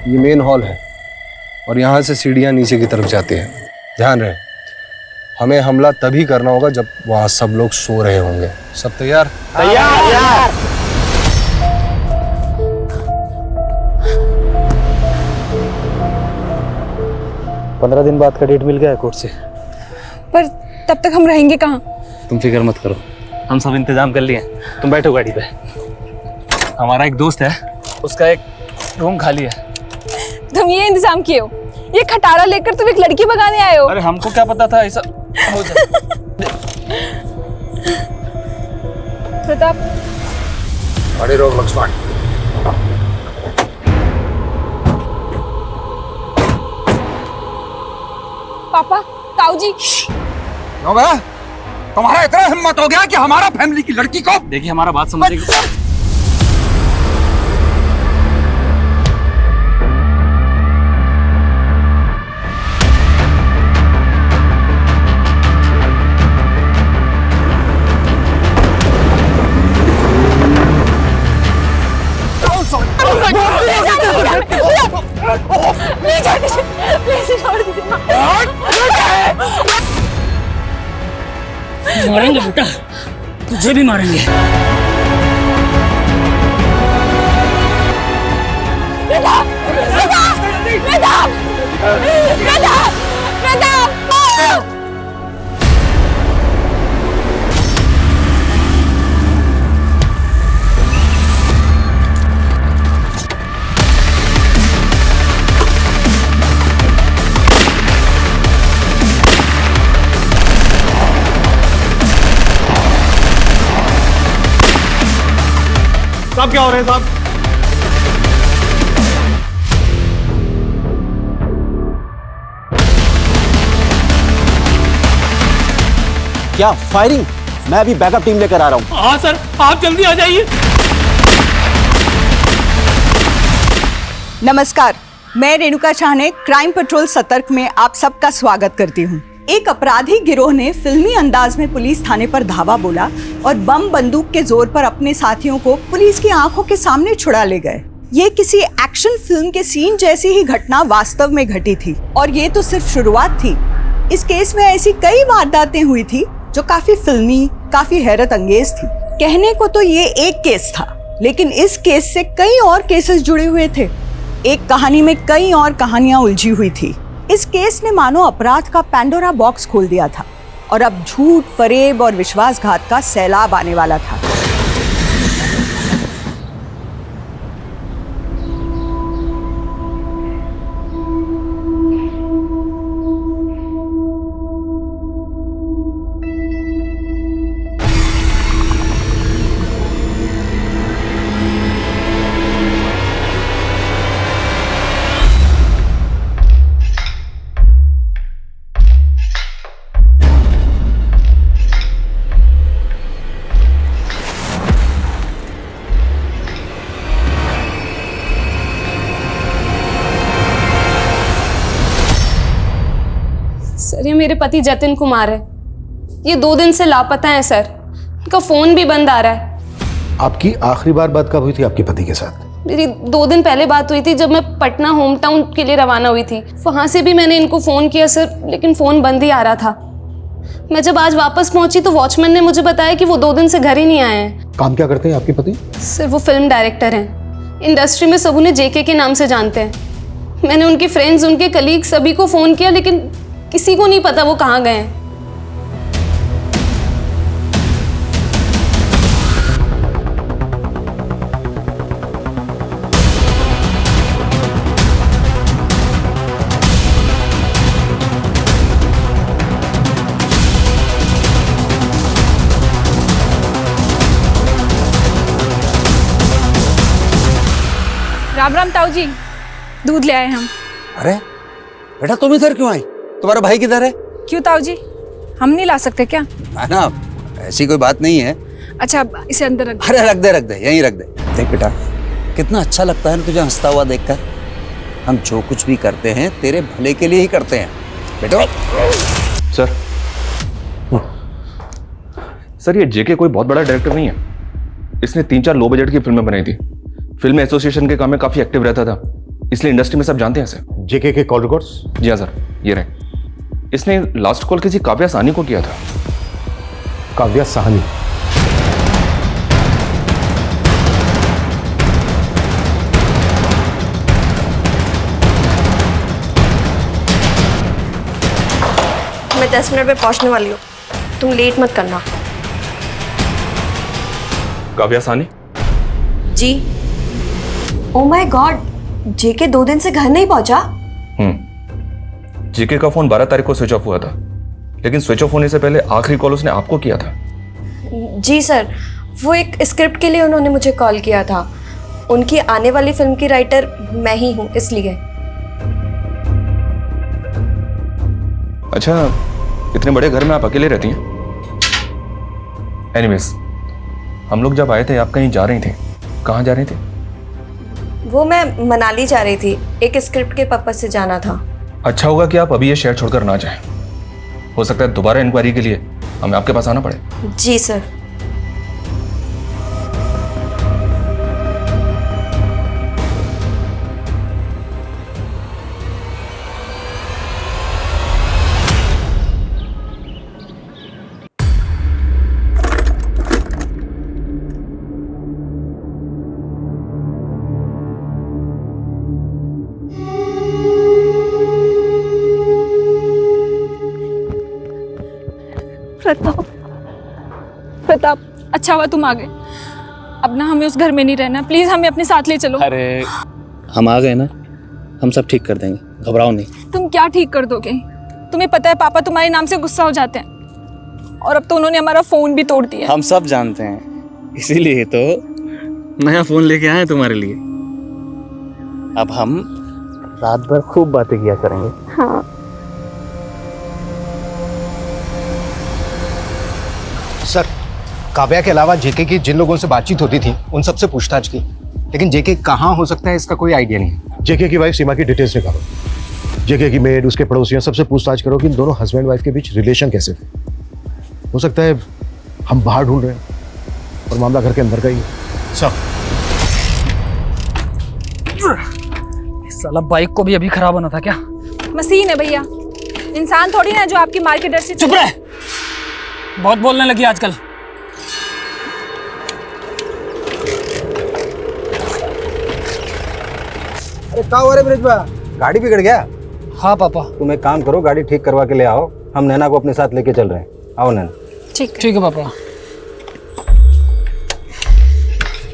ये main hall है और यहाँ से सीढ़ियाँ नीचे की तरफ जाती हैं। ध्यान रहे, हमें हमला तभी करना होगा जब वहाँ सब लोग सो रहे होंगे। सब तैयार? तैयार। 15 दिन बाद का डेट मिल गया है कोर्ट से। पर तब तक हम रहेंगे कहाँ? तुम फिक्र मत करो, हम सब इंतजाम कर लिए। तुम बैठो गाड़ी पे। हमारा एक दोस्त है, उसका एक रूम खाली है। तुम ये इंतजाम किए हो? ये खटारा लेकर तुम एक लड़की भगाने आए हो? अरे हमको क्या पता था ऐसा हो जाए। प्रताप, गाड़ी रोक लक्ष्मण। पापा, ताऊ जी। तुम्हारा इतना हिम्मत हो गया कि हमारा फैमिली की लड़की को। देखिए हमारा बात समझिए। मारेंगे बेटा, तुझे भी मारेंगे। साहब क्या हो रहे हैं साहब? क्या फायरिंग? मैं अभी बैकअप टीम लेकर आ रहा हूं। हाँ सर, आप जल्दी आ जाइए। नमस्कार, मैं रेणुका शाहने क्राइम पेट्रोल सतर्क में आप सबका स्वागत करती हूँ। एक अपराधी गिरोह ने फिल्मी अंदाज में पुलिस थाने पर धावा बोला और बम बंदूक के जोर पर अपने साथियों को पुलिस की आंखों के सामने छुड़ा ले गए। ये किसी एक्शन फिल्म के सीन जैसी ही घटना वास्तव में घटी थी और ये तो सिर्फ शुरुआत थी। इस केस में ऐसी कई वारदातें हुई थी जो काफी फिल्मी, काफी हैरत अंगेज थी। कहने को तो ये एक केस था, लेकिन इस केस से कई और केसेस जुड़े हुए थे। एक कहानी में कई और कहानियां उलझी हुई थी। इस केस ने मानो अपराध का पैंडोरा बॉक्स खोल दिया था और अब झूठ, फरेब और विश्वासघात का सैलाब आने वाला था। सर, ये मेरे पति जतिन कुमार है। ये 2 दिन से लापता है सर। उनका फोन भी बंद आ रहा है। आपकी आखिरी बार बात कब हुई थी आपके पति के साथ? मेरी 2 दिन पहले बात हुई थी, जब मैं पटना होम टाउन के लिए रवाना हुई थी। वहां से भी मैंने इनको फोन किया सर, लेकिन फोन बंद ही आ रहा था। मैं जब आज वापस पहुंची तो वॉचमैन ने मुझे बताया कि वो 2 दिन से घर ही नहीं आए हैं। काम क्या करते हैं आपके पति? सर, वो फिल्म डायरेक्टर हैं। इंडस्ट्री में सब उन्हें जेके के नाम से जानते हैं। मैंने उनके फ्रेंड्स, उनके कलीग सभी को फोन किया, लेकिन किसी को नहीं पता वो कहाँ गए हैं। राम राम ताऊ जी, दूध ले आए हम। अरे बेटा, तुम इधर क्यों आई? तुम्हारा भाई किधर है? क्यों ताऊ जी, हम नहीं ला सकते क्या? है ना, ऐसी कोई बात नहीं है। अच्छा, इसे अंदर रख। अरे रख दे, यहीं रख दे। देख बेटा, कितना अच्छा लगता है ना तुझे हंसता हुआ देखकर। हम जो कुछ भी करते हैं तेरे भले के लिए ही करते हैं बेटो। सर, सर ये जेके कोई बहुत बड़ा डायरेक्टर नहीं है। इसने 3-4 लो बजट की फिल्में बनाई थी। फिल्म एसोसिएशन के काम में काफी एक्टिव रहता था। इसलिए इंडस्ट्री में सब जानते हैं इसे। जेके के कॉल रिकॉर्ड्स? जी हाँ सर, ये रहे। इसने लास्ट कॉल किसी काव्या साहनी को किया था। काव्या साहनी? मैं 10 मिनट में पहुंचने वाली हूँ, तुम लेट मत करना। काव्या साहनी? जी। ओ माय गॉड, जेके 2 दिन से घर नहीं पहुंचा? जेके का फोन 12 तारीख को स्विच ऑफ हुआ था, लेकिन स्विच ऑफ होने से पहले आखिरी कॉल उसने आपको किया था। जी सर, वो एक स्क्रिप्ट के लिए उन्होंने मुझे कॉल किया था। उनकी आने वाली फिल्म की राइटर मैं ही हूँ, इसलिए। अच्छा, इतने बड़े घर में आप अकेले रहती हैं? एनीवेज, हम लोग जब आए थे आप कहीं जा रही थी, कहाँ जा रही थी? वो मैं मनाली जा रही थी, एक स्क्रिप्ट के पर्पज से जाना था। अच्छा होगा कि आप अभी ये शहर छोड़कर ना जाएं। हो सकता है दोबारा इंक्वायरी के लिए हमें आपके पास आना पड़े। जी सर। प्रताप, अच्छा हुआ तुम आ गए। अब ना हमें उस घर में नहीं रहना, प्लीज हमें अपने साथ ले चलो। अरे हम आ गए ना, हम सब ठीक कर देंगे, घबराओ नहीं। तुम क्या ठीक कर दोगे? तुम्हें पता है पापा तुम्हारे नाम से गुस्सा हो जाते हैं, और अब तो उन्होंने हमारा फोन भी तोड़ दिया। हम सब जानते हैं, इसीलिए तो नया फोन लेके आए हैं तुम्हारे लिए। अब हम रात भर खूब बातें किया करेंगे। हाँ। सर, काव्या के अलावा जेके की जिन लोगों से बातचीत होती थी उन सबसे पूछताछ की, लेकिन जेके कहाँ हो सकता है इसका कोई आइडिया नहीं। जेके की वाइफ सीमा की डिटेल्स निकालो, जेके की मेड, उसके पड़ोसियों, सबसे पूछताछ करो कि इन दोनों हस्बैंड वाइफ के बीच रिलेशन कैसे थे। हो सकता है हम बाहर ढूंढ रहे हैं और मामला घर के अंदर का ही है। सब साला बाइक को भी अभी खराब होना था क्या? मशीन है भैया, इंसान थोड़ी ना जो आपकी मार के डर से। चुप रहे, बहुत बोलने लगी आजकल। अरे क्या हो रहा है ब्रिजबा, गाड़ी बिगड़ गया? हाँ पापा। तुम एक काम करो, गाड़ी ठीक करवा के ले आओ, हम नैना को अपने साथ लेके चल रहे हैं। आओ नैना। ठीक है पापा।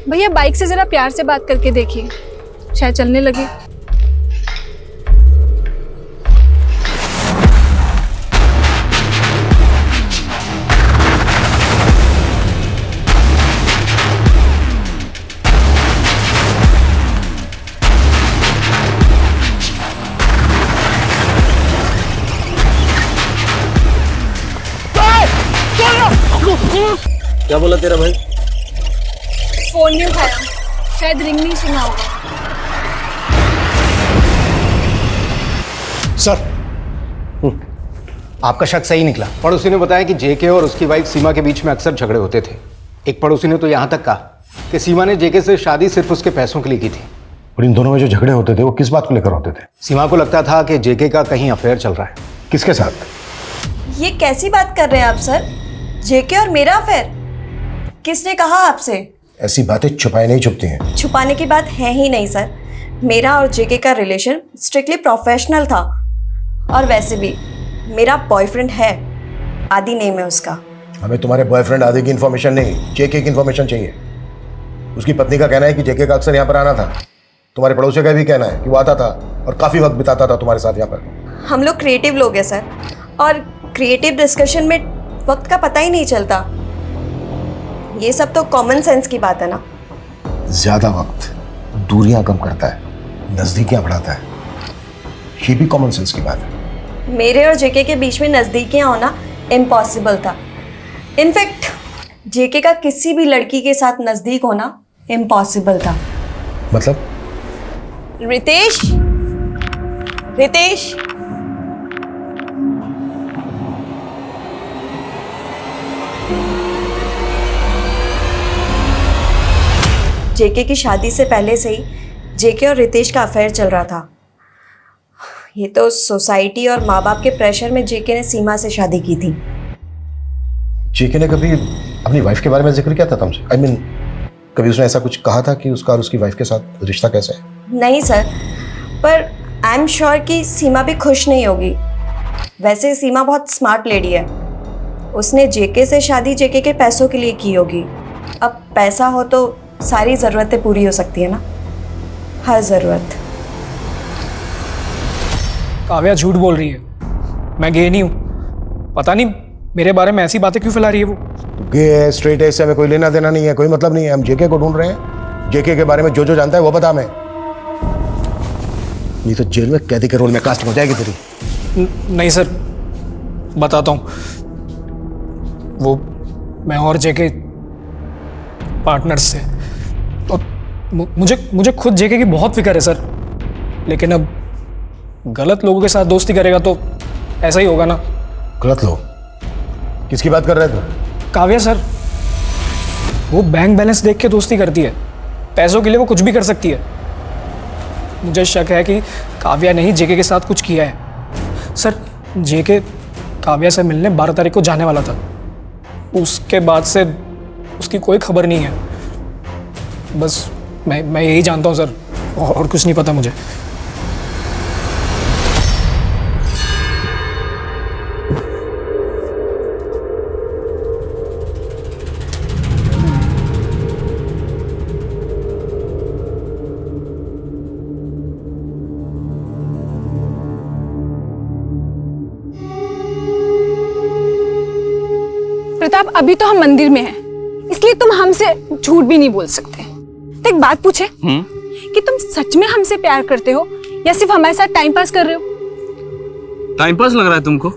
भैया बाइक से जरा प्यार से बात करके देखिए, शायद चलने लगे। क्या बोला तेरा भाई? फोन नहीं उठाया, शायद रिंग नहीं सुना होगा। सर, आपका शक सही निकला। पड़ोसी ने बताया कि जेके और उसकी वाइफ सीमा के बीच में अक्सर झगड़े होते थे। एक पड़ोसी ने तो यहाँ तक कहा कि सीमा ने जेके से शादी सिर्फ उसके पैसों के लिए की थी। और इन दोनों में जो झगड़े होते थे वो किस बात को लेकर होते थे? सीमा को लगता था कि जेके का कहीं अफेयर चल रहा है। किसके साथ? ये कैसी बात कर रहे हैं आप सर? जेके और मेरा अफेयर? किसने कहा आपसे? ऐसी बातें छुपाई नहीं छुपती हैं। छुपाने की बात है ही नहीं सर। मेरा और जेके का रिलेशन स्ट्रिक्टली प्रोफेशनल था, और वैसे भी मेरा बॉयफ्रेंड है, आदि नेम है उसका। हमें तुम्हारे बॉयफ्रेंड आदि की इन्फॉर्मेशन नहीं, जेके की इन्फॉर्मेशन चाहिए। उसकी पत्नी का कहना है कि जेके का अक्सर यहाँ पर आना था। तुम्हारे पड़ोसी का भी कहना है कि वो आता था और काफी वक्त बिताता था तुम्हारे साथ यहाँ पर। हम लोग क्रिएटिव लोग हैं सर, और क्रिएटिव डिस्कशन में वक्त का पता ही नहीं चलता। ये सब तो कॉमन सेंस की बात है ना। ज्यादा वक्त दूरियां कम करता है, नजदीकियां बढ़ाता है, ये भी कॉमन सेंस की बात है। मेरे और जेके के बीच में नज़दीकियाँ होना इम्पॉसिबल था। इनफैक्ट जेके का किसी भी लड़की के साथ नज़दीक होना इम्पॉसिबल था। मतलब? रितेश, रितेश, जेके की शादी से पहले से ही जेके और रितेश का अफेयर चल रहा था। ये तो सोसाइटी और माँ बाप के प्रेशर में जेके ने सीमा से शादी की थी। जेके ने कभी अपनी वाइफ के बारे में जिक्र किया था तुमसे? आई मीन कभी उसने ऐसा कुछ कहा था कि उसका और उसकी वाइफ के साथ रिश्ता कैसा है? नहीं सर, पर आई एम श्योर कि सीमा भी खुश नहीं होगी। वैसे सीमा बहुत स्मार्ट लेडी है। उसने जेके से शादी जेके के पैसों के लिए की होगी। अब पैसा हो तो सारी ज़रूरतें पूरी हो सकती है ना, हर ज़रूरत। काव्या झूठ बोल रही है, मैं गे नहीं हूँ। पता नहीं मेरे बारे में ऐसी बातें क्यों फैला रही है वो। गे है, स्ट्रेट है, इससे हमें कोई लेना देना नहीं है, कोई मतलब नहीं है। हम जेके को ढूंढ रहे हैं। जेके के बारे में जो जो जानता है वो बता हमें, नहीं तो जेल में कैदी के रोल में कास्टिंग हो जाएगी तेरी। नहीं सर, बताता हूँ। वो मैं और जेके पार्टनर्स से, और मुझे खुद जेके की बहुत फिक्र है सर। लेकिन अब गलत लोगों के साथ दोस्ती करेगा तो ऐसा ही होगा ना। गलत लोग? किसकी बात कर रहे थे? काव्या सर, वो बैंक बैलेंस देख के दोस्ती करती है। पैसों के लिए वो कुछ भी कर सकती है। मुझे शक है कि काव्या ने ही जेके के साथ कुछ किया है। सर, जेके काव्या से मिलने 12 तारीख को जाने वाला था। उसके बाद से उसकी कोई खबर नहीं है। बस मैं यही जानता हूँ सर, और कुछ नहीं पता मुझे। प्रताप, अभी तो हम मंदिर में हैं, इसलिए तुम हमसे झूठ भी नहीं बोल सकते। तो एक बात पूछे कि तुम सच में हमसे प्यार करते हो या सिर्फ हमारे साथ टाइम पास कर रहे हो? टाइम पास लग रहा है तुमको?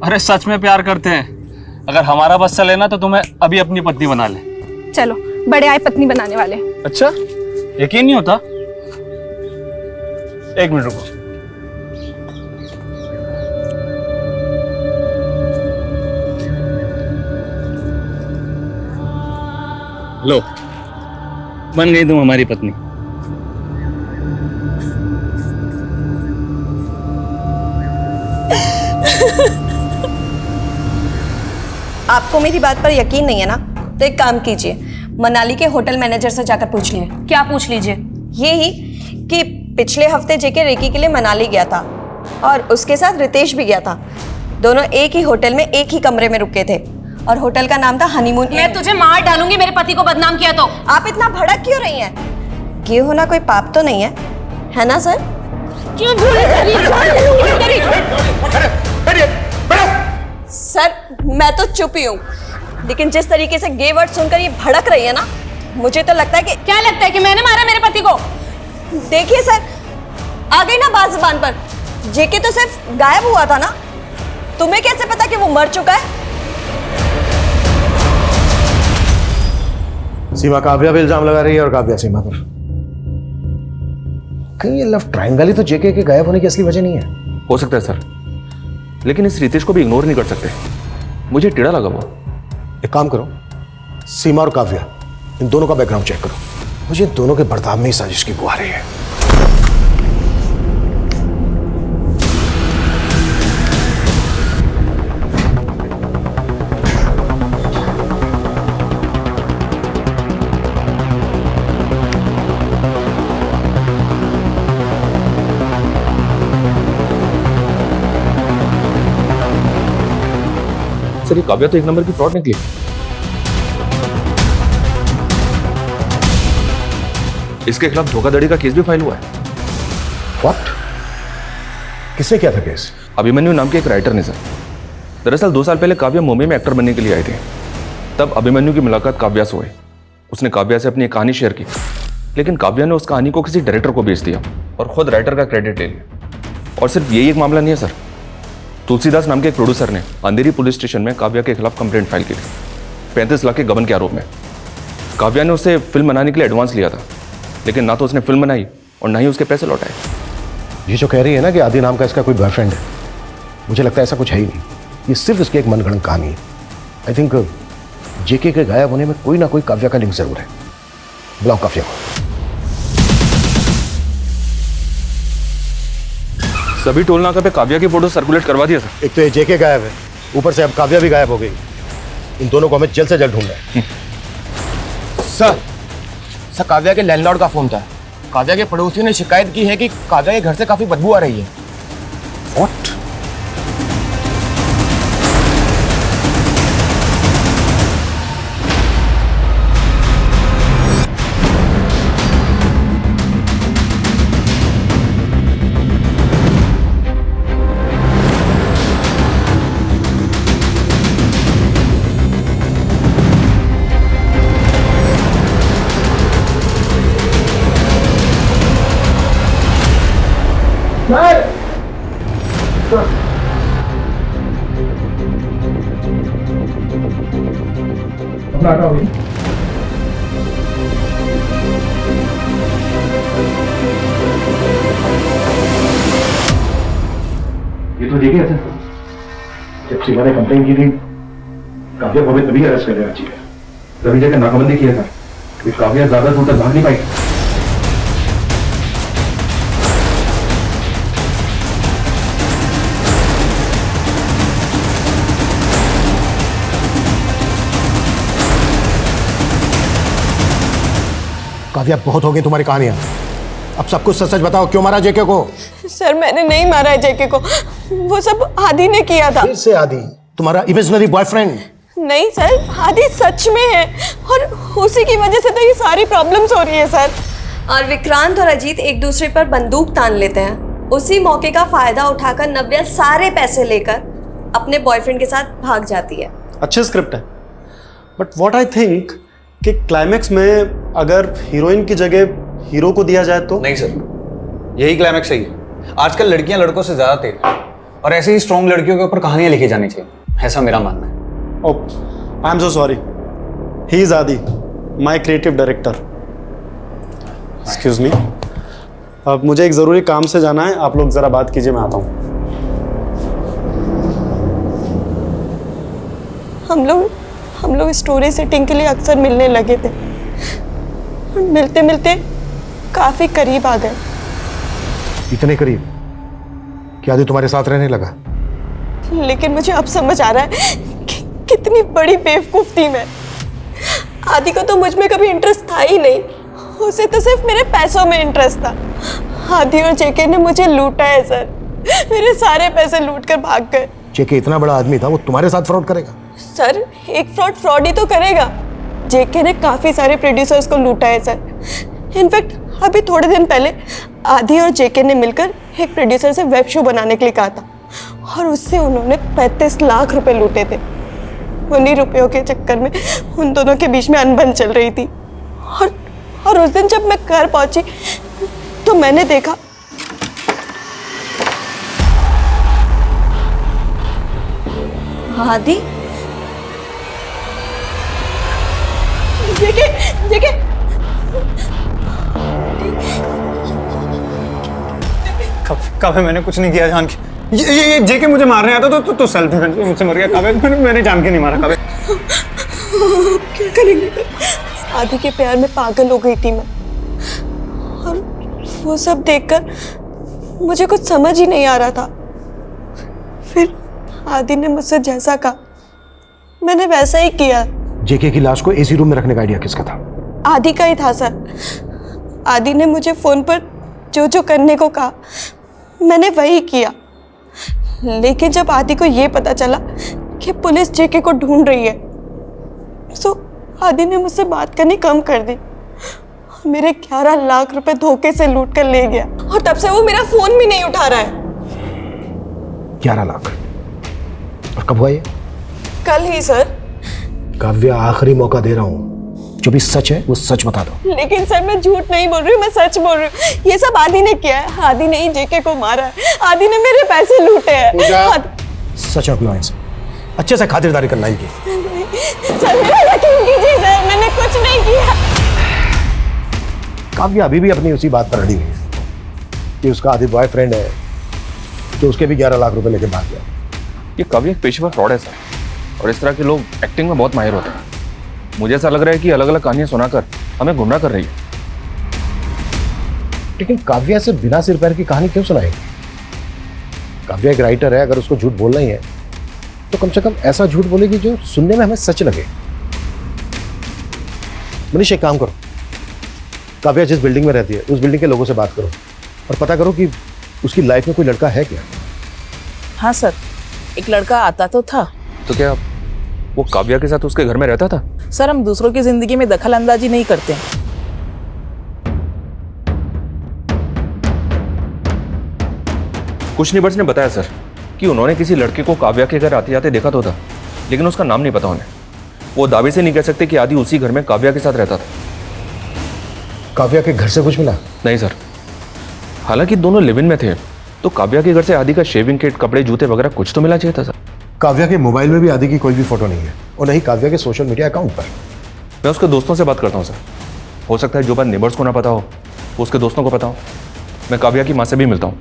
अरे सच में प्यार करते हैं। अगर हमारा बस चले ना तो तुम्हें अभी अपनी पत्नी बना ले। चलो, बड़े आए पत्नी बनाने वाले। अच्छा, यकीन नहीं होता? एक मिनट रुको। लो, बन गई तुम हमारी पत्नी। आपको मेरी बात पर यकीन नहीं है ना, तो एक काम कीजिए, मनाली के होटल मैनेजर से जाकर पूछ लिए। क्या पूछ लीजिए? यही कि पिछले हफ्ते जेके रेकी के लिए मनाली गया था और उसके साथ रितेश भी गया था। दोनों एक ही होटल में एक ही कमरे में रुके थे और होटल का नाम था हनीमून। मैं तुझे मार डालूंगी मेरे पति को बदनाम किया तो। आप इतना भड़क क्यों रही हैं? ये होना कोई पाप तो नहीं है ना सर? क्यों सर, मैं तो चुप ही हूँ, लेकिन जिस तरीके से गे वर्ड सुनकर ये भड़क रही है ना, मुझे तो लगता है कि क्या लगता है कि मैंने मारा मेरे पति को? देखिए सर, आ गई ना बात जुबान पर। जेके तो सिर्फ गायब हुआ था ना, तुम्हें कैसे पता कि वो मर चुका है? सीमा काव्या पे इल्जाम लगा रही है और काव्या सीमा पर। कहीं ये लव ट्रायंगल ही तो जेके के गायब होने की असली वजह नहीं है? हो सकता है सर, लेकिन इस रितेश को भी इग्नोर नहीं कर सकते। मुझे टेढ़ा लगा वो। एक काम करो, सीमा और काव्या इन दोनों का बैकग्राउंड चेक करो। मुझे इन दोनों के बर्ताव में ही साजिश की बू आ रही है। सर, ये काव्या तो एक नंबर की फ्रॉड निकली। इसके खिलाफ धोखाधड़ी का केस भी फाइल हुआ है। व्हाट? किसने किया था केस? अभिमन्यु नाम के एक राइटर ने सर। दरअसल 2 साल पहले काव्या मुंबई में एक्टर बनने के लिए आए थे। तब अभिमन्यु की मुलाकात काव्या से हुई। उसने काव्या से अपनी एक कहानी शेयर की, लेकिन काव्या ने उस कहानी को किसी डायरेक्टर को बेच दिया और खुद राइटर का क्रेडिट ले लिया। और सिर्फ यही एक मामला नहीं है सर, तुलसीदास नाम के एक प्रोड्यूसर ने अंधेरी पुलिस स्टेशन में काव्या के खिलाफ कंप्लेंट फाइल की थी 35 लाख के गबन के आरोप में। काव्या ने उससे फिल्म बनाने के लिए एडवांस लिया था, लेकिन ना तो उसने फिल्म बनाई और ना ही उसके पैसे लौटाए। ये जो कह रही है ना कि आदि नाम का इसका कोई बॉयफ्रेंड है, मुझे लगता है ऐसा कुछ है ही नहीं। ये सिर्फ इसकी एक मनगढ़ंत कहानी है। आई थिंक जेके के गायब होने में कोई ना कोई काव्या का लिंक जरूर है। बुलाओ काव्या को। सभी टोल नाका पे काव्या की फोटो सर्कुलेट करवा दिया सर। एक तो ये जेके गायब है, ऊपर से अब काव्या भी गायब हो गई। इन दोनों को हमें जल्द से जल्द ढूंढना है। सर काव्या के लैंडलॉर्ड का फोन था। काव्या के पड़ोसियों ने शिकायत की है कि काव्या के घर से काफी बदबू आ रही है। व्हाट? ये तो जेके है सर। जब सीमा ने कंप्लेन की थी, काव्या को हमें तभी अरेस्ट कर लेना चाहिए। तभी जगह नाकाबंदी किया था कि काव्या ज्यादा दूर तक भाग नहीं पाई। काव्या, बहुत हो गई तुम्हारी कहानियां। अब सब कुछ सच सच बताओ, क्यों मारा जेके को? सर मैंने नहीं मारा है जेके को, वो सब आदि ने किया था। फिर से आदि, तुम्हारा इमेजिनरी बॉयफ्रेंड? नहीं सर, आदि सच में है और उसी की वजह से तो ये सारी प्रॉब्लम्स हो रही है सर। और विक्रांत और अजीत एक दूसरे पर बंदूक तान लेते हैं। उसी मौके का फायदा उठाकर नव्या सारे पैसे लेकर अपने बॉयफ्रेंड के साथ भाग जाती है। अच्छी स्क्रिप्ट है, बट व्हाट आई थिंक कि क्लाइमैक्स में अगर हीरोइन की जगह हीरो को दिया जाए तो। नहीं सर, यही क्लाइमैक्स सही है। आजकल लड़कियां लड़कों से ज्यादा तेज हैं और ऐसे ही स्ट्रॉन्ग लड़कियों के ऊपर कहानियां लिखी जानी चाहिए, ऐसा मेरा मानना है। Oh, I am so sorry. He is Adi, my creative director. Excuse me, अब मुझे एक ज़रूरी काम से जाना है, आप लोग ज़रा बात कीजिए, मैं आता हूँ। हम लोग स्टोरी सेटिंग के लिए अक्सर मिलने लगे थे। मिलते मिलते काफी करीब आ गए। इतने करीब कि आदि तुम्हारे साथ रहने लगा? लेकिन मुझे अब समझ आ रहा है कि कितनी बड़ी बेवकूफ थी मैं। आदि को तो मुझ में कभी इंटरेस्ट था ही नहीं, उसे तो सिर्फ मेरे पैसों में इंटरेस्ट था। आदि और जेके ने मुझे लूटा है सर, मेरे सारे पैसे लूट कर भाग गए। जेके इतना बड़ा आदमी था, वो तुम्हारे साथ फ्रॉड करेगा? सर एक फ्रॉड ही तो करेगा। जेके ने काफी सारे प्रोड्यूसर्स को लूटा है सर। इनफैक्ट अभी थोड़े दिन पहले आदि और जेके ने मिलकर एक प्रोड्यूसर से वेब शो बनाने के लिए कहा था और उससे उन्होंने 35 लाख रुपए लूटे थे। उन्हीं रुपयों के चक्कर में उन दोनों के बीच में अनबन चल रही थी। और उस दिन जब मैं घर पहुंची तो मैंने देखा आदि। जेके काव्या, मैंने कुछ नहीं किया जान के। ये जेके मुझे मारने आता तो सेल्फ डिफेंस मुझसे मर गया। काव्या, मैंने जान के नहीं मारा। काव्या, क्या करेंगे? आदि के प्यार में पागल हो गई थी मैं, और वो सब देखकर मुझे कुछ समझ ही नहीं आ रहा था। फिर आदि ने मुझसे जैसा कहा मैंने वैसा ही किया। जेके की लाश को एसी रूम में रखने का आइडिया किसका था? आदि का ही था सर। आदि ने मुझे फोन पर जो जो करने को कहा मैंने वही किया। लेकिन जब आदि को ये पता चला कि पुलिस जेके को ढूंढ रही है तो आदि ने मुझसे बात करनी कम कर दी। मेरे 11 लाख रुपए धोखे से लूट कर ले गया और तब से वो मेरा फोन भी नहीं उठा रहा है। 11 लाख? और कब हुआ ये? कल ही सर। काव्या, आखिरी मौका दे रहा हूँ, जो भी सच है वो सच बता दो। लेकिन सर मैं झूठ नहीं बोल रही हूँ, मैं सच बोल रही हूँ। ये सब आदि ने किया है। आदि ने ही जेके को मारा है। आदि ने मेरे पैसे लूटे हैं। सच रख लो ऐसे, अच्छे से खातिरदारी करना की। सर मेरा यकीन कीजिए सर, मैंने कुछ नहीं किया। काव्या अभी भी अपनी उसी बात पर अड़ी हुई है कि उसका आदि बॉयफ्रेंड है, तो उसके भी 11 लाख रुपए लेके भाग गया। ये काव्या एक पेशेवर फ्रॉड है सर, और इस तरह के लोग एक्टिंग में बहुत माहिर होते हैं। मुझे ऐसा लग रहा है कि अलग अलग कहानियां सुनाकर हमें गुमराह कर रही है। लेकिन काव्या से बिना सिर पैर की कहानी क्यों सुनाएगी? काव्या एक राइटर है, अगर उसको झूठ बोलना ही है तो कम से कम ऐसा झूठ बोलेगी जो सुनने में हमें सच लगे। मनीष एक काम करो, काव्या जिस बिल्डिंग में रहती है उस बिल्डिंग के लोगों से बात करो और पता करो कि उसकी लाइफ में कोई लड़का है क्या। हाँ सर, एक लड़का आता तो था। तो क्या वो काव्या के साथ उसके घर में रहता था? सर हम दूसरों की जिंदगी में दखल अंदाजी नहीं करते हैं। कुछ नेबर्स ने बताया सर कि उन्होंने किसी लड़के को काव्या के घर आते जाते देखा तो था, लेकिन उसका नाम नहीं पता उन्हें। वो दावे से नहीं कह सकते कि आदि उसी घर में काव्या के साथ रहता था। काव्या के घर से कुछ मिला? नहीं सर, हालांकि दोनों लिव इन में थे तो काव्या के घर से आदि का शेविंग किट, कपड़े, जूते वगैरह कुछ तो मिला चाहिए था सर। काव्या के मोबाइल में भी आदि की कोई भी फोटो नहीं है और नहीं काव्या के सोशल मीडिया अकाउंट पर। मैं उसके दोस्तों से बात करता हूँ सर, हो सकता है जो बात नेबर्स को ना पता हो वो उसके दोस्तों को पता हो। मैं काव्या की माँ से भी मिलता हूँ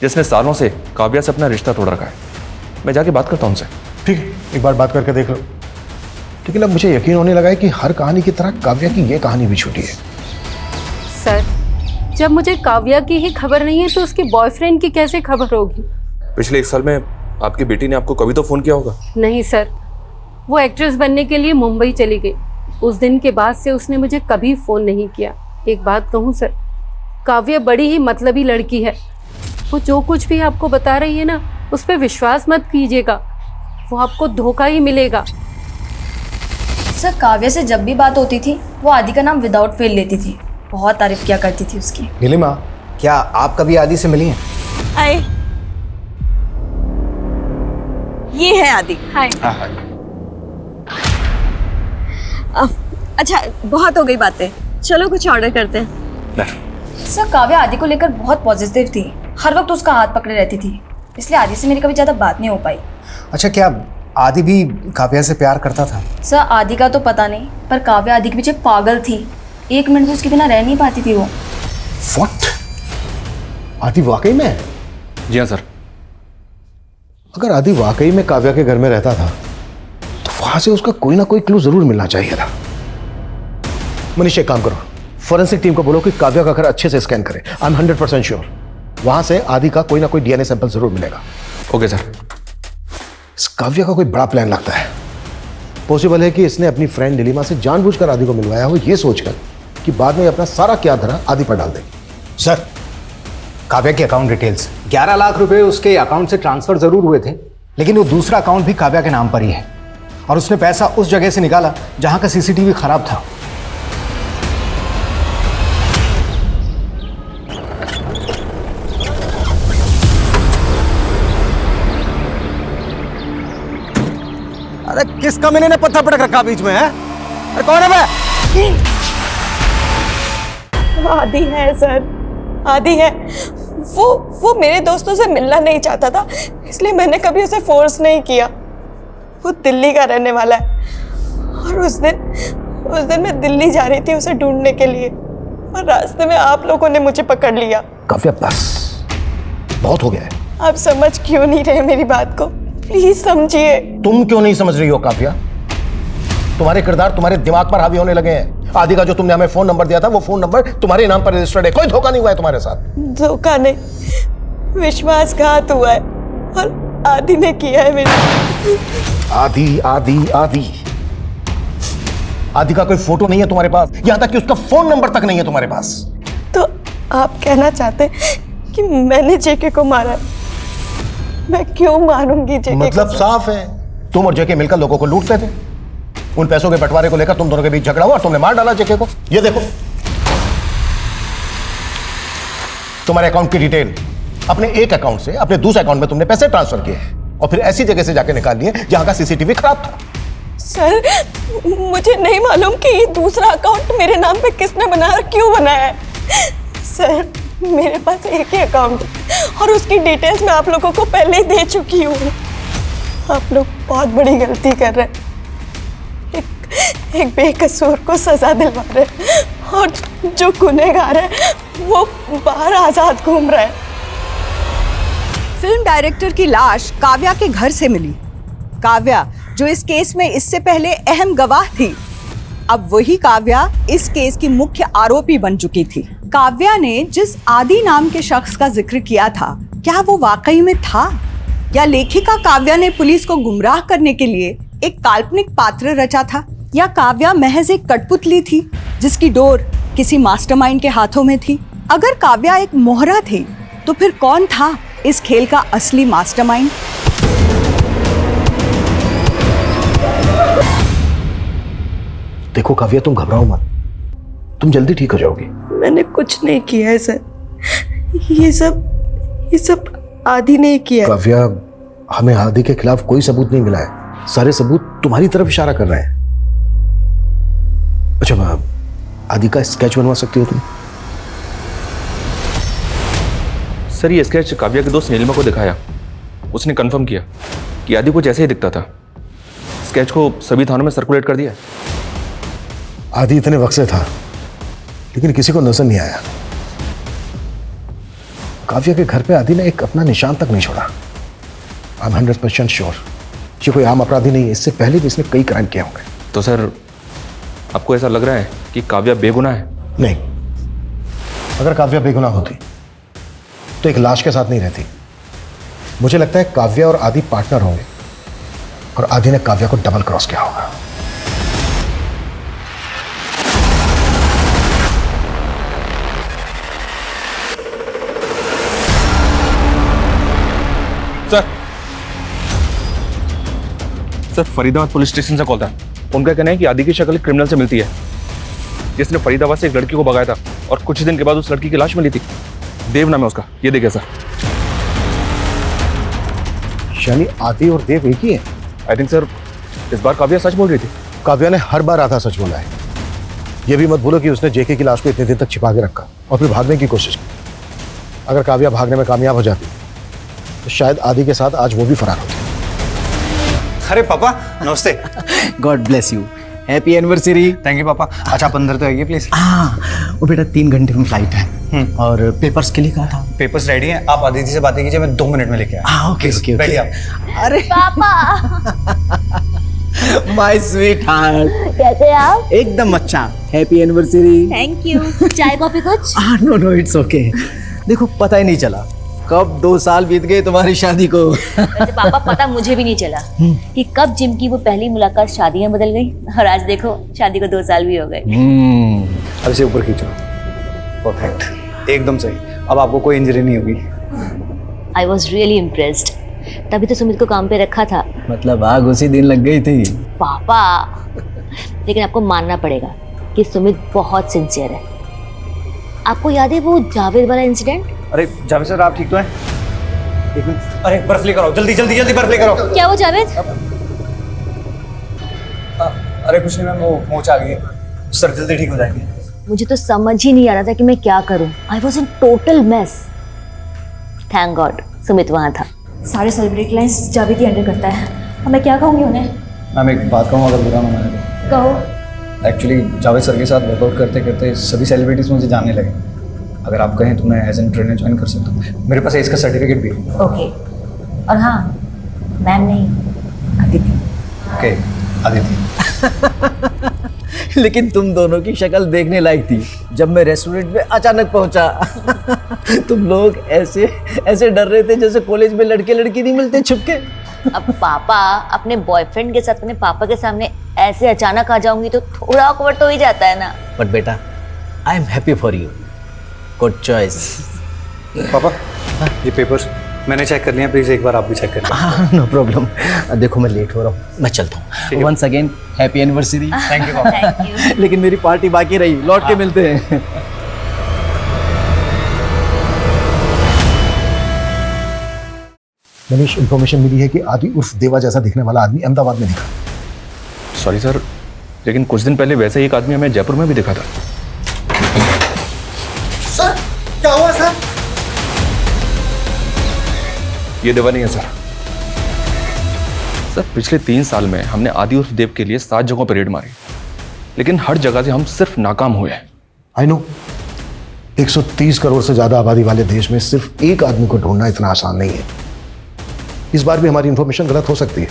जिसने सालों से काव्या से अपना रिश्ता तोड़ रखा है। मैं जाके बात करता हूँ उनसे। ठीक है, एक बार बात करके देख लो। लेकिन अब मुझे यकीन होने लगा है कि हर कहानी की तरह काव्या की ये कहानी भी छोटी है। सर, जब मुझे काव्या की ही खबर नहीं है तो उसके बॉयफ्रेंड की कैसे खबर होगी? पिछले 1 साल में आपकी बेटी ने आपको कभी तो फोन किया होगा? नहीं सर, वो एक्ट्रेस बनने के लिए मुंबई चली गई। उस दिन के बाद से उसने मुझे कभी फोन नहीं किया। एक बात कहूँ सर, काव्या बड़ी ही मतलबी लड़की है। वो जो कुछ भी आपको बता रही है ना, उस पर विश्वास मत कीजिएगा, वो आपको धोखा ही मिलेगा। सर काव्या से जब भी बात होती थी वो आदि का नाम विदाउट फेल लेती थी, बहुत तारीफ किया करती थी उसकी। नीलिमा, क्या आप कभी आदि से मिली हैं? आए, ये है आदि। हाय। अच्छा बहुत हो गई बातें, चलो कुछ ऑर्डर करते हैं। सर काव्या आदि को लेकर बहुत पॉजिटिव थी, हर वक्त उसका हाथ पकड़े रहती थी, इसलिए आदि से मेरी कभी ज़्यादा बात नहीं हो पाई। अच्छा, क्या आदि भी काव्या से प्यार करता था? सर आदि का तो पता नहीं, पर काव्या आदि के पीछे पागल थी। 1 मिनट भी उसके बिना रह नहीं पाती थी वो। What? आदि वाकई में? जी हाँ सर। अगर आदि वाकई में काव्या के घर में रहता था तो वहां से उसका कोई ना कोई क्लू जरूर मिलना चाहिए था। मनीष एक काम करो, फॉरेंसिक टीम को बोलो कि काव्या का घर अच्छे से स्कैन करे। आई एम 100% श्योर वहां से आदि का कोई ना कोई डीएनए सैंपल जरूर मिलेगा। Okay sir. इस काव्या का कोई बड़ा प्लान लगता है। पॉसिबल है कि इसने अपनी फ्रेंड नीलिमा से जानबूझकर आदि को मिलवाया हो, ये सोचकर कि बाद में अपना सारा क्या धरा आदि पर डाल देगी। सर, काव्या की अकाउंट डिटेल्स 11 लाख रुपए उसके अकाउंट से ट्रांसफर जरूर हुए थे, लेकिन वो दूसरा अकाउंट भी काव्या के नाम पर ही है और उसने पैसा उस जगह से निकाला जहां का सीसीटीवी खराब था। अरे किस कमीने ने पत्थर पटक रखा बीच में है? अरे कौन है बे? आदि है सर, आदि है। वो मेरे दोस्तों से मिलना नहीं चाहता था, इसलिए मैंने कभी उसे फोर्स नहीं किया। वो दिल्ली का रहने वाला है और उस दिन मैं दिल्ली जा रही थी उसे ढूंढने के लिए और रास्ते में आप लोगों ने मुझे पकड़ लिया। काव्या बस, बहुत हो गया है। आप समझ क्यों नहीं रहे मेरी बात को? प्लीज समझिए। तुम क्यों नहीं समझ रही हो काव्या? तुम्हारे किरदार तुम्हारे दिमाग पर हावी होने लगे हैं। आदि का जो तुमने हमें फोन नंबर दिया था वो फोन नंबर तुम्हारे नाम पर रजिस्टर्ड है। कोई धोखा नहीं हुआ है तुम्हारे साथ। धोखा नहीं, विश्वासघात हुआ है और आदि ने किया है मेरे। आदि आदि आदि आदि का कोई फोटो नहीं है तुम्हारे पास, यहां तक कि उसका फोन नंबर तक नहीं है तुम्हारे पास। तो आप कहना चाहते हैं कि मैंने जेके को मारा है? मैं क्यों मारूंगी जेके? मतलब साफ है, तुम और जेके मिलकर लोगों को लूटते थे। उन पैसों के बंटवारे को लेकर तुम दोनों के बीच झगड़ा हुआ और तुमने मार डाला जेके को। ये देखो तुम्हारे अकाउंट की डिटेल, अपने एक अकाउंट से अपने दूसरे अकाउंट में तुमने पैसे ट्रांसफर किए और फिर ऐसी जगह से जाके निकाल लिए जहां का सीसीटीवी खराब था। सर मुझे नहीं मालूम कि ये दूसरा अकाउंट मेरे नाम पे किसने बनाया और क्यों बनाया है। सर मेरे पास एक ही अकाउंट है और उसकी डिटेल्स मैं आप लोगों को पहले ही दे चुकी हूँ। आप लोग बहुत बड़ी गलती कर रहे हैं, एक बेकसूर को सजा दिलवा रहे हैं और जो गुनहगार है वो बाहर आजाद घूम रहा है। फिल्म डायरेक्टर की लाश काव्या के घर से मिली। काव्या जो इस केस में इससे पहले अहम गवाह थी, अब वही काव्या इस केस की मुख्य आरोपी बन चुकी थी। काव्या ने जिस आदि नाम के शख्स का जिक्र किया था क्या वो वाकई में था, या लेखिका काव्या ने पुलिस को गुमराह करने के लिए एक काल्पनिक पात्र रचा था, या काव्या महज एक कठपुतली थी जिसकी डोर किसी मास्टरमाइंड के हाथों में थी? अगर काव्या एक मोहरा थी तो फिर कौन था इस खेल का असली मास्टरमाइंड? देखो काव्या, तुम घबराओ मत, तुम जल्दी ठीक हो जाओगी। मैंने कुछ नहीं किया है सर, ये सब आदि ने किया। काव्या, हमें आदि के खिलाफ कोई सबूत नहीं मिला है, सारे सबूत तुम्हारी तरफ इशारा कर रहे हैं। अच्छा, आदि का स्केच बनवा सकती हो तुम? सर ये स्केच काव्या के दोस्त नीलिमा को दिखाया, उसने कंफर्म किया कि आदि कुछ ऐसे ही दिखता था। स्केच को सभी थानों में सर्कुलेट कर दिया। आदि इतने वक्त से था लेकिन किसी को नजर नहीं आया। काव्या के घर पे आदि ने एक अपना निशान तक नहीं छोड़ा। आई एम 100% श्योर ये कोई आम अपराधी नहीं है, इससे पहले भी इसने कई क्राइम किए होंगे। तो सर आपको ऐसा लग रहा है कि काव्या बेगुनाह है? नहीं, अगर काव्या बेगुनाह होती तो एक लाश के साथ नहीं रहती। मुझे लगता है काव्या और आदि पार्टनर होंगे और आदि ने काव्या को डबल क्रॉस किया होगा। सर फरीदाबाद पुलिस स्टेशन से कॉल था। उनका कहना है कि आदि की शक्ल क्रिमिनल से मिलती है जिसने फरीदाबाद से एक लड़की को भगाया था और कुछ दिन के बाद उस लड़की की लाश मिली थी। देव नाम है उसका, ये देखिए सर। यानी आदि और देव एक ही है? आई थिंक सर इस बार काव्या सच बोल रही थी। काव्या ने हर बार आधा सच बोला है। ये भी मत भूलो कि उसने जेके की लाश को इतने दिन तक छिपा के रखा और फिर भागने की कोशिश की। अगर काव्या भागने में कामयाब हो जाती तो शायद आदि के साथ आज वो भी फरार होती। अरे पापा नमस्ते। God bless you, happy anniversary. Thank you पापा। अच्छा आप अंदर तो आइए प्लीज। हाँ वो बेटा 3 घंटे में फ्लाइट है और पेपर्स के लिए कहा था। पेपर्स रेडी हैं, आप आदिति से बातें कीजिए, मैं 2 मिनट में लेके आया। हाँ ओके ओके बैठिए आप। अरे पापा माय स्वीट हार्ट, कैसे आप? एकदम अच्छा। Happy anniversary. Thank you. चाय कॉफी कुछ? No no it's okay. देखो पता ही नहीं चला कब 2 साल बीत गए तुम्हारी शादी को। वैसे पापा पता मुझे भी नहीं चला कि कब जिम की वो पहली मुलाकात शादी में बदल गई और आज देखो शादी को 2 साल भी हो गए। अब इसे ऊपर खींचो। परफेक्ट, एकदम सही। अब आपको कोई इंजरी नहीं होगी। I was really impressed. तभी तो सुमित को काम पे रखा था। मतलब आग उसी दिन लग गई थी। पापा लेकिन आपको मानना पड़ेगा कि सुमित बहुत सिंसियर है। आपको याद है वो जावेद वाला इंसिडेंट? अरे जावेद सर आप ठीक तो हैं? एक मिनट, अरे बर्फ लेकर आओ, जल्दी जल्दी जल्दी बर्फ लेकर आओ। क्या वो जावेद? अरे कुछ नहीं मैम, वो मोच आ गई है, सर जल्दी ठीक हो जाएंगे। मुझे तो समझ ही नहीं आ रहा था कि मैं क्या करूं। I was in total mess. Thank God Sumit वहां था। सारे सेलिब्रिटी लाइन्स जावेद ही हैंडल करता है। अब मैं क्या कहूँगी उन्हें? मैम एक बात कहूँ अगर बुरा ना माने तो? कहो। एक्चुअली जावेद सर के साथ वर्कआउट करते करते सभी सेलिब्रिटीज मुझे जानने लगे। अगर आप कहें तो मैं एज एन ट्रेनर ज्वाइन कर सकता हूँ। मेरे पास इसका सर्टिफिकेट भी है। ओके। और हाँ मैम नहीं, अदिति। ओके अदिति। लेकिन तुम दोनों की शक्ल देखने लायक थी। जब मैं रेस्टोरेंट में अचानक पहुंचा तुम लोग ऐसे ऐसे डर रहे थे जैसे कॉलेज में लड़के लड़की नहीं मिलते छुपके। अब पापा अपने बॉयफ्रेंड के साथ अपने पापा के सामने ऐसे अचानक आ जाऊंगी तो थोड़ा ऑकवर्ड तो ही जाता है ना। बट बेटा I am happy for you. Good choice. पापा ये पेपर्स मैंने चेक कर लिया, प्लीज एक बार आप भी चेक कर लीजिए। हाँ नो प्रॉब्लम। देखो मैं लेट हो रहा हूँ, मैं चलता हूँ। Once again happy anniversary. Thank you पापा। लेकिन मेरी पार्टी बाकी रही, लौट के मिलते हैं। मनीष, इंफॉर्मेशन मिली है कि आदि उर्फ देवा जैसा दिखने वाला आदमी अहमदाबाद में दिखा। सॉरी सर, लेकिन कुछ दिन पहले वैसे ही एक आदमी हमें जयपुर में भी दिखा था। सर क्या हुआ सर? ये देवा नहीं है सर। सर पिछले 3 साल में हमने आदि उर्फ देव के लिए 7 जगहों पर रेड मारी, लेकिन हर जगह से हम सिर्फ नाकाम हुए हैं। आई नो 130 करोड़ से ज्यादा आबादी वाले देश में सिर्फ एक आदमी को ढूंढना इतना आसान नहीं है। इस बार भी हमारी इंफॉर्मेशन गलत हो सकती है,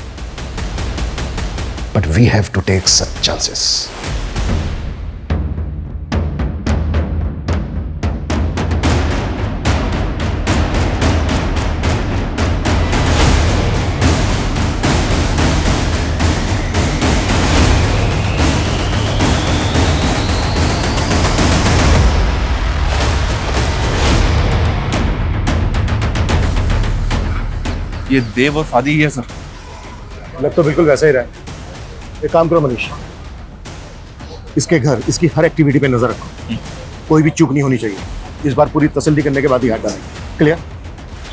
but we have to take such chances. ये देव और फादी ही है सर। लग तो बिल्कुल वैसा ही रहा है। एक काम करो मनीष, इसके घर, इसकी हर एक्टिविटी पे नजर रखो, कोई भी चूक नहीं होनी चाहिए। इस बार पूरी तसल्ली करने के बाद ही हाथ डालेंगे। क्लियर?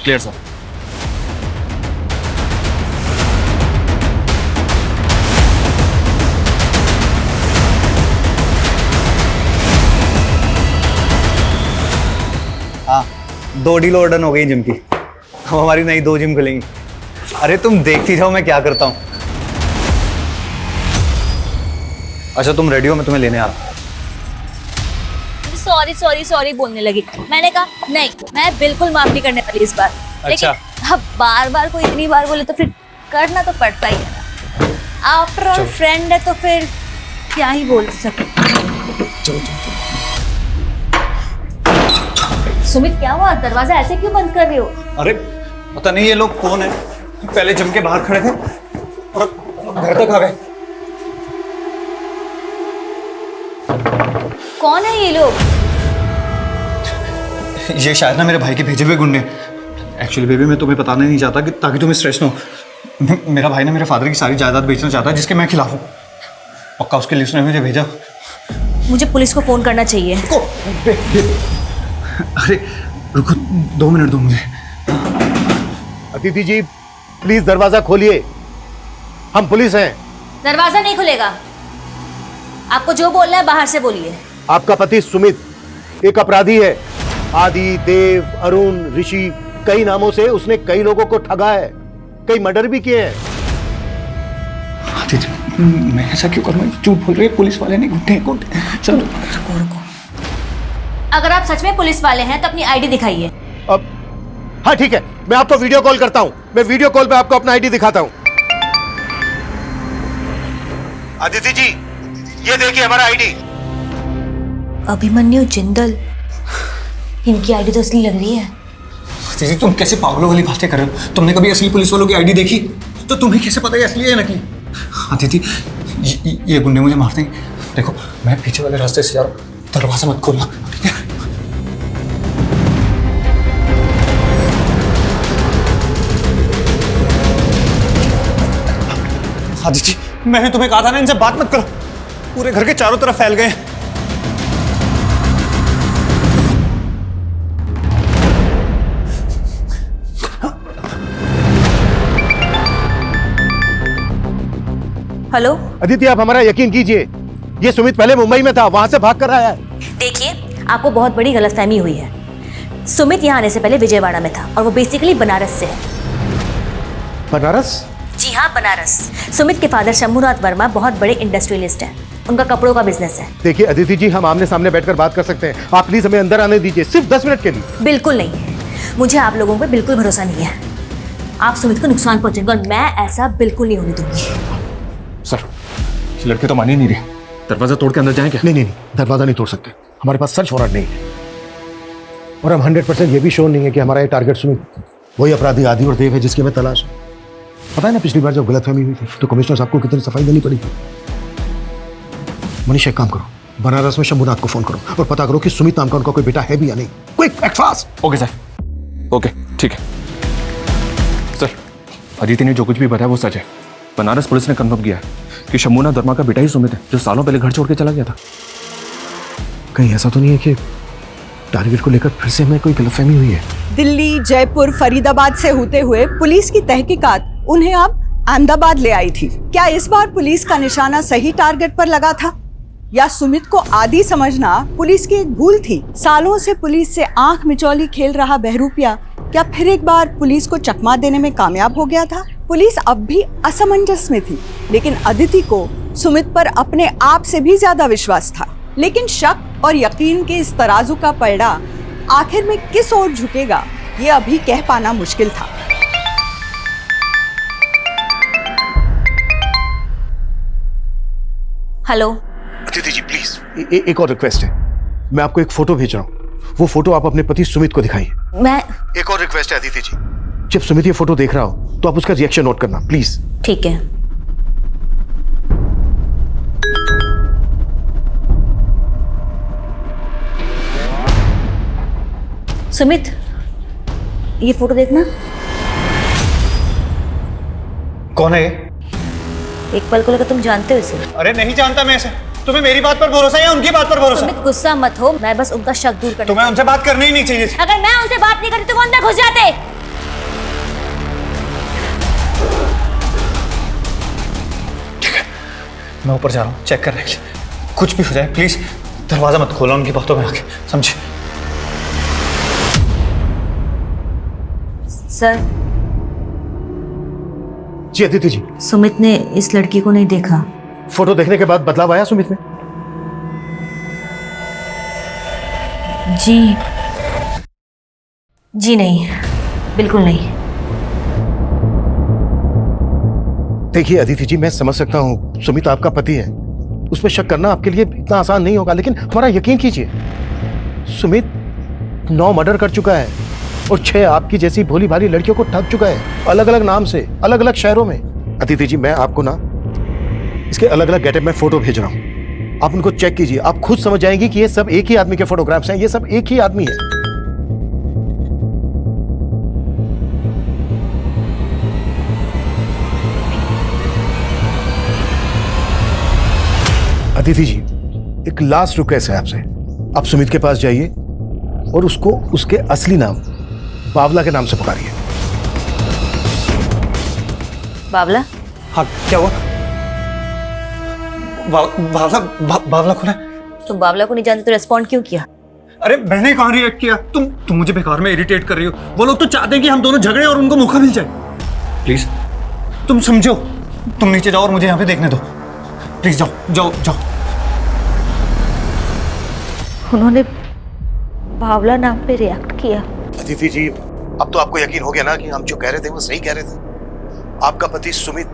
Clear sir. हाँ, 2 डील ऑर्डर हो गई जिम की। अब हमारी नई 2 जिम खुलेंगी। अरे तुम देखती जाओ मैं क्या करता हूँ। अच्छा तुम रेडी हो, मैं तुम्हें लेने आ रहा हूँ। सॉरी सॉरी सॉरी बोलने लगी। मैंने कहा नहीं, मैं बिल्कुल माफ नहीं करने वाली इस बार। अच्छा। लेकिन अब बार बार कोई इतनी बार बोले तो फिर करना तो पड़ता ही है ना। आफ्टर ऑल फ्रेंड है तो फिर क्या ही बोल सके। सुमित क्या हुआ, दरवाजा ऐसे क्यों बंद कर रहे हो? अरे पता नहीं ये लोग कौन है, पहले जिम के बाहर खड़े थे और घर तक आ गए। कौन है ये लोग? ये शायद ना मेरे भाई के भेजे हुए गुंडे। एक्चुअली बेबी मैं तुम्हें बताना नहीं चाहता कि ताकि तुम्हें स्ट्रेस ना हो। मेरा भाई ना मेरे फादर की सारी जायदाद बेचना चाहता है जिसके मैं खिलाफ हूँ। पक्का उसके लिए उसने मुझे भेजा। मुझे पुलिस को फोन करना चाहिए। अरे रुको 2 मिनट दो मुझे। अदिति जी प्लीज दरवाजा खोलिए, हम पुलिस हैं। दरवाजा नहीं खुलेगा। आपको जो बोलना है बाहर से बोलिए। आपका पति सुमित एक अपराधी है। आदि, देव, अरुण, ऋषि, कई नामों से उसने कई लोगों को ठगा है, कई मर्डर भी किए हैं। मैं ऐसा क्यों करूँ? झूठ बोल रहे हैं, पुलिस वाले नहीं गुंडे। चलो रुको। अगर आप सच में पुलिस वाले हैं तो अपनी आईडी दिखाइए। अब हाँ ठीक है, मैं आपको वीडियो कॉल करता हूँ। मैं वीडियो कॉल पे आपको अपना आईडी दिखाता हूँ। अदिति जी ये देखिए हमारा आईडी। अभिमन्यु जिंदल, इनकी आईडी तो असली लग रही है। दीदी तुम कैसे पागलों वाली बातें कर रहे हो? तुमने कभी असली पुलिस वालों की आईडी देखी? तो तुम्हें कैसे पता है असली है नकली? हाँ दीदी ये गुंडे मुझे मार देंगे। देखो मैं पीछे वाले रास्ते से जा रहा हूँ, दरवाजा मत खोलना। आदिति मैंने तुम्हें कहा था ना इनसे बात मत करो, पूरे घर के चारों तरफ फैल गए। हेलो अदिति आप हमारा यकीन कीजिए, ये सुमित पहले मुंबई में था, वहां से भाग कर आया है। देखिए आपको बहुत बड़ी गलतफहमी हुई है। सुमित यहाँ आने से पहले विजयवाड़ा में था और वो बेसिकली बनारस से है। बनारस? जी हाँ बनारस। सुमित के फादर शंभुनाथ वर्मा बहुत बड़े इंडस्ट्रियलिस्ट हैं। उनका कपड़ों का बिजनेस है। देखिए अदिति जी हम आमने सामने बैठकर बात कर सकते हैं, आप प्लीज हमें अंदर आने दीजिए, सिर्फ 10 मिनट के लिए। बिल्कुल नहीं, मुझे आप लोगों पे बिल्कुल भरोसा नहीं है। आप सुमित को नुकसान पहुंचेंगे और मैं ऐसा बिल्कुल नहीं होने दूंगी। सर ये लड़के तो मान ही नहीं रहे, दरवाजा तोड़ के अंदर जाएं क्या? नहीं, दरवाजा नहीं तोड़ सकते, हमारे पास सर्च वारंट नहीं है और हम 100% ये भी श्योर नहीं है कि हमारा ये टारगेट सुमित वही अपराधी आदि और देव है जिसकी हमें तलाश है। पता है ना पिछली बार जब गलतफहमी हुई थी तो कमिश्नर साहब को कितनी सफाई देनी पड़ी थी। मनीष एक काम करो, बनारस में शंभुनाथ को फोन करो और पता करो कि सुमित नाम का उनका कोई बेटा है भी या नहीं। Quick act fast. Okay sir, okay ठीक है सर। अदिति ने जो कुछ भी बताया वो सच है। बनारस पुलिस ने कंफर्म किया है कि शंभुनाथ वर्मा का बेटा ही सुमित है जो सालों पहले घर छोड़ के चला गया था। कहीं ऐसा तो नहीं है कि टारगेट को लेकर फिर से हमें कोई गलतफहमी हुई है? दिल्ली, जयपुर, फरीदाबाद से होते हुए पुलिस की तहकीकात उन्हें अब अहमदाबाद ले आई थी। क्या इस बार पुलिस का निशाना सही टारगेट पर लगा था या सुमित को आदी समझना पुलिस की एक भूल थी? सालों से पुलिस से आंख मिचौली खेल रहा बहरूपिया क्या फिर एक बार पुलिस को चकमा देने में कामयाब हो गया था? पुलिस अब भी असमंजस में थी, लेकिन अदिति को सुमित पर अपने आप से भी ज्यादा विश्वास था। लेकिन शक और यकीन के इस तराजू का पलड़ा आखिर में किस ओर झुकेगा ये अभी कह पाना मुश्किल था। हेलो अदिति जी प्लीज एक और रिक्वेस्ट है, मैं आपको एक फोटो भेज रहा हूँ, वो फोटो आप अपने पति सुमित को दिखाइए। मैं एक और रिक्वेस्ट है अदिति जी, जब सुमित ये फोटो देख रहा हो तो आप उसका रिएक्शन नोट करना प्लीज। ठीक है। सुमित ये फोटो देखना। कौन है ये? एक पल को लगा तुम जानते हो इसे। अरे नहीं जानता मैं इसे। तुम्हें मेरी बात पर भरोसा है या उनकी बात पर भरोसा? सुमित गुस्सा मत हो, मैं बस उनका शक दूर कर। तुम्हें उनसे बात करनी ही नहीं चाहिए। अगर मैं उनसे बात नहीं करती तो वो अंदर घुस जाते। ठीक है, मैं ऊपर जा रहा हूँ चेक करने के लिए। कुछ भी हो जाए प्लीज दरवाजा मत खोलो उनकी बातों में आके, समझे? सर। जी अदिति जी। सुमित ने इस लड़की को नहीं देखा। फोटो देखने के बाद बदलाव आया सुमित में? जी नहीं, बिल्कुल नहीं। देखिए अदिति जी, मैं समझ सकता हूँ सुमित आपका पति है, उस पर शक करना आपके लिए इतना आसान नहीं होगा, लेकिन हमारा यकीन कीजिए, सुमित 9 मर्डर कर चुका है और 6 आपकी जैसी भोली भाली लड़कियों को ठग चुका है, अलग अलग नाम से, अलग अलग शहरों में। अदिति जी, मैं आपको ना इसके अलग अलग गेटअप में फोटो भेज रहा हूँ, आप उनको चेक कीजिए, आप खुद समझ जाएंगे कि ये सब एक ही आदमी के फोटोग्राफ्स हैं, ये सब एक ही आदमी है। अदिति जी, एक लास्ट रिक्वेस्ट है आपसे, आप सुमित के पास जाइए और उसको उसके असली नाम बावला के नाम से पुकारिए। बावला? हाँ, क्या हुआ? बावला कौन है? तुम बावला को नहीं जानते तो रेस्पॉन्ड क्यों किया? अरे मैंने कहाँ रिएक्ट किया? तुम मुझे बेकार में इरिटेट कर रही हो। वो लोग तो चाहते हैं कि हम दोनों झगड़े और उनको मौका मिल जाए। प्लीज तुम समझो, तुम नीचे जाओ और मुझे यहाँ पे देखने दो, प्लीज जाओ जाओ जाओ। उन्होंने बावला नाम पे रिएक्ट किया। अदिति जी, अब तो आपको यकीन हो गया ना कि हम जो कह रहे थे वो सही कह रहे थे। आपका पति सुमित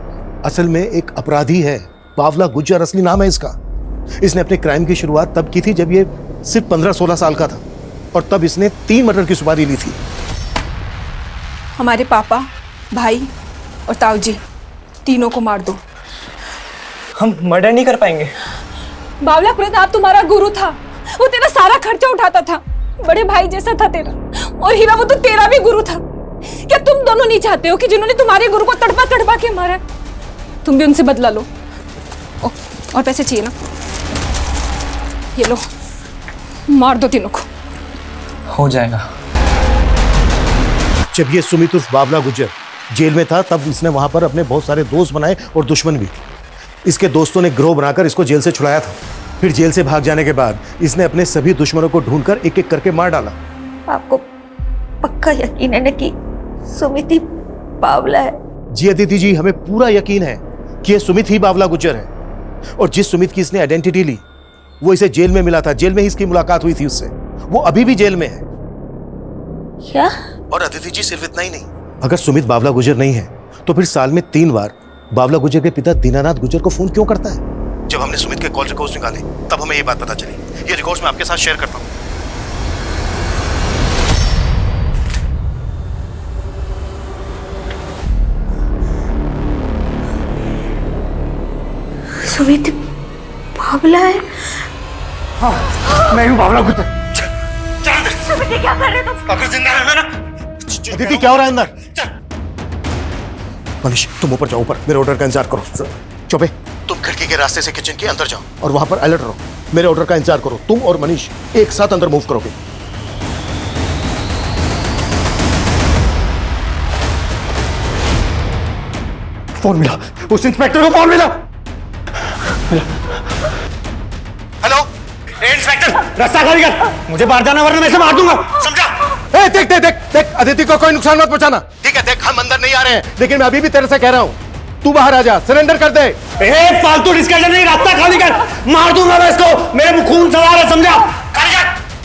असल में एक अपराधी है, बावला गुज्जर असली नाम है इसका। इसने अपने क्राइम की शुरुआत तब की थी जब ये सिर्फ 15-16 साल का था और तब इसने 3 मर्डर की सुपारी ली थी। हमारे पापा, भाई और ताऊ जी तीनों को मार दो। हम मर्डर नहीं कर पाएंगे। बावला प्रताप तुम्हारा गुरु था, वो तेरा सारा खर्चा उठाता था, बड़े भाई जैसा था तेरा। और हीरा, वो तो तेरा भी गुरु था। क्या तुम दोनों नहीं चाहते हो कि जिन्होंने तुम्हारे गुरु को तड़पा तड़पा के मारा, तुम भी उनसे बदला लो? और पैसे चाहिए ना? ये लो, मार दो तीनों को। हो जाएगा। जब ये सुमित उर्फ बावला गुज्जर जेल में था तब इसने वहां पर अपने बहुत सारे दोस्त बनाए और दुश्मन भी। इसके दोस्तों ने गिरोह बनाकर इसको जेल से छुड़ाया था। फिर जेल से भाग जाने के बाद इसने अपने सभी दुश्मनों को ढूंढकर एक एक करके मार डाला। आपको पक्का यकीन है ना कि सुमित ही बावला है? जी अदिति जी, हमें पूरा यकीन है कि ये सुमित ही बावला गुज्जर है। और जिस सुमित की इसने आइडेंटिटी ली वो इसे जेल में मिला था, जेल में ही इसकी मुलाकात हुई थी उससे। वो अभी भी जेल में है। क्या? और अदिति जी, सिर्फ इतना ही नहीं, अगर सुमित बावला गुज्जर नहीं है तो फिर साल में 3 बार बावला गुज्जर के पिता दीनानाथ गुज्जर को फोन क्यों करता है? जब हमने सुमित के कॉल रिकॉर्ड्स निकाले तब हमें ये बात पता चली। ये रिकॉर्ड्स मैं आपके साथ शेयर करता हूँ। सुमित बावला है? हाँ, मैं हूँ बावला गुज्जर। सुमित, क्या कर रहे हो तुम? अगर जिंदा रहना ना। अदिति, क्या हो रहा है अंदर? मनीष, तुम ऊपर जाओ, ऊपर मेरे ऑर्डर का इंतजार करो। चौबे, तुम खिड़की के रास्ते से किचन के अंदर जाओ और वहां पर अलर्ट रहो। मेरे ऑर्डर का इंतजार करो। तुम और मनीष एक साथ अंदर मूव करोगे। फोन मिला, उस इंस्पेक्टर को फोन मिला। हेलो इंस्पेक्टर, रास्ता खाली कर, मुझे बाहर जाना वरना मैं इसे मार दूंगा, समझा? ए, देख देख देख देख, अदिति को कोई नुकसान मत पहुंचाना। ठीक है, देख हम अंदर नहीं आ रहे हैं, लेकिन मैं अभी भी तेरे से कह रहा हूं, तू बाहर आ जा, सरेंडर कर दे। ए, फालतू डिस्कशन नहीं, रास्ता खाली कर, मार दूंगा मैं इसको, मेरे में खून सवार है, समझा? खाली कर।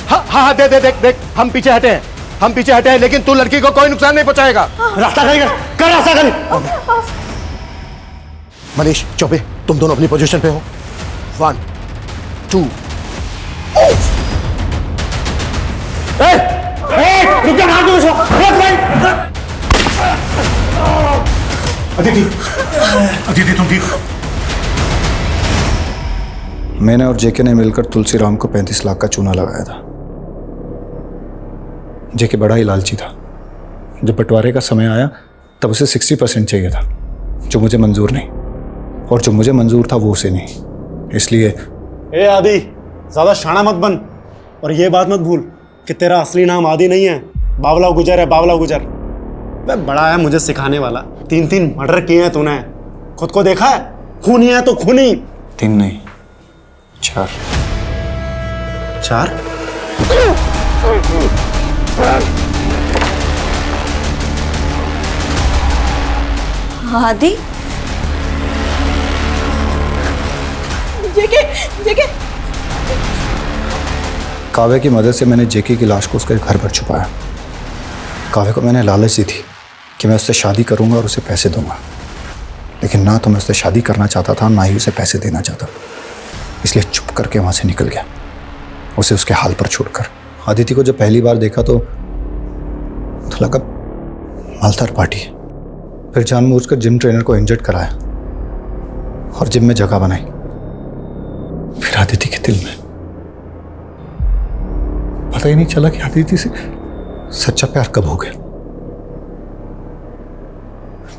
हाँ हाँ, दे दे देख देख, हम पीछे हटे हैं, हम पीछे हटे हैं, लेकिन तू लड़की को कोई नुकसान नहीं पहुंचाएगा। रास्ता खाली कर रास्ता खाली। मनीष, चौबे, तुम दोनों अपनी पोजीशन पे हो। 1 2 रुक जा, मार दूं इसको। अदिति, अदिति तुम ठीक? मैंने और जेके ने मिलकर तुलसीराम को 35 लाख का चूना लगाया था। जेके बड़ा ही लालची था। जब बंटवारे का समय आया तब उसे 60% चाहिए था। जो मुझे मंजूर नहीं, और जो मुझे मंजूर था वो उसे नहीं। इसलिए ए आदि, ज्यादा शाना मत बन, और ये बात मत भूल कि तेरा असली नाम आदि नहीं है, बावला गुजर है, बावला गुजर। वह बड़ा है मुझे सिखाने वाला। 3 मर्डर किए हैं तूने, खुद को देखा है? खूनी है तो खूनी। 3 नहीं 4। 4? आदि? जेके, जेके। काव्या की मदद से मैंने जेके की लाश को उसके घर पर छुपाया। काव्या को मैंने लालच दी थी कि मैं उससे शादी करूंगा और उसे पैसे दूंगा, लेकिन ना तो मैं उससे शादी करना चाहता था, ना ही उसे पैसे देना चाहता, इसलिए चुप करके वहां से निकल गया, उसे उसके हाल पर छोड़कर। आदिति को जब पहली बार देखा तो लगा मालदार पार्टी है। फिर जानबूझकर जिम ट्रेनर को इंजर्ड कराया और जिम में जगह बनाई। फिर आदिति के दिल में पता ही नहीं चला कि आदिति से सच्चा प्यार कब हो गया।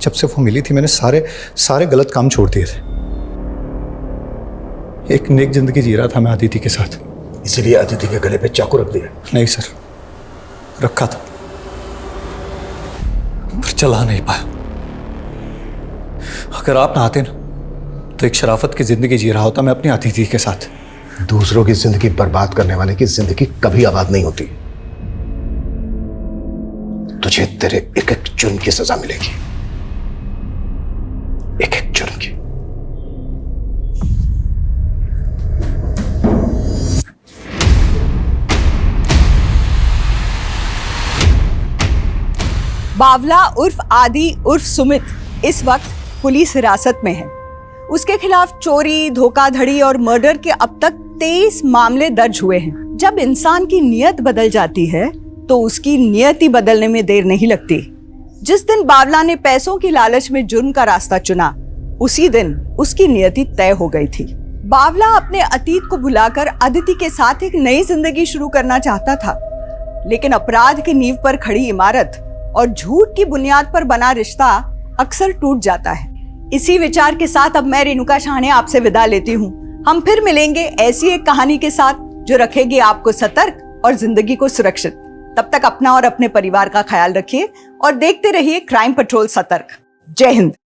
जब से वो मिली थी मैंने सारे गलत काम छोड़ दिए थे। एक नेक जिंदगी जी रहा था मैं आदिति के साथ। इसीलिए आदिति के गले पे चाकू रख दिया? नहीं सर, रखा था पर चला नहीं पाया। अगर आप ना आते ना तो एक शराफत की जिंदगी जी रहा होता मैं अपनी आदिति के साथ। दूसरों की जिंदगी बर्बाद करने वाले की जिंदगी कभी आबाद नहीं होती। तुझे तेरे एक एक जुर्म की सजा मिलेगी, एक एक जुर्म की। बावला उर्फ आदि उर्फ सुमित इस वक्त पुलिस हिरासत में है। उसके खिलाफ चोरी, धोखाधड़ी और मर्डर के अब तक 23 मामले दर्ज हुए हैं। जब इंसान की नीयत बदल जाती है तो उसकी नियति बदलने में देर नहीं लगती। जिस दिन बावला ने पैसों की लालच में जुर्म का रास्ता चुना, उसी दिन उसकी नियति तय हो गई थी। बावला अपने अतीत को भुलाकर अदिति के साथ एक नई जिंदगी शुरू करना चाहता था, लेकिन अपराध की नींव पर खड़ी इमारत और झूठ की बुनियाद पर बना रिश्ता अक्सर टूट जाता है। इसी विचार के साथ अब मैं रेणुका शाहने आपसे विदा लेती हूँ। हम फिर मिलेंगे ऐसी एक कहानी के साथ जो रखेगी आपको सतर्क और जिंदगी को सुरक्षित। तब तक अपना और अपने परिवार का ख्याल रखिए और देखते रहिए क्राइम पेट्रोल सतर्क। जय हिंद।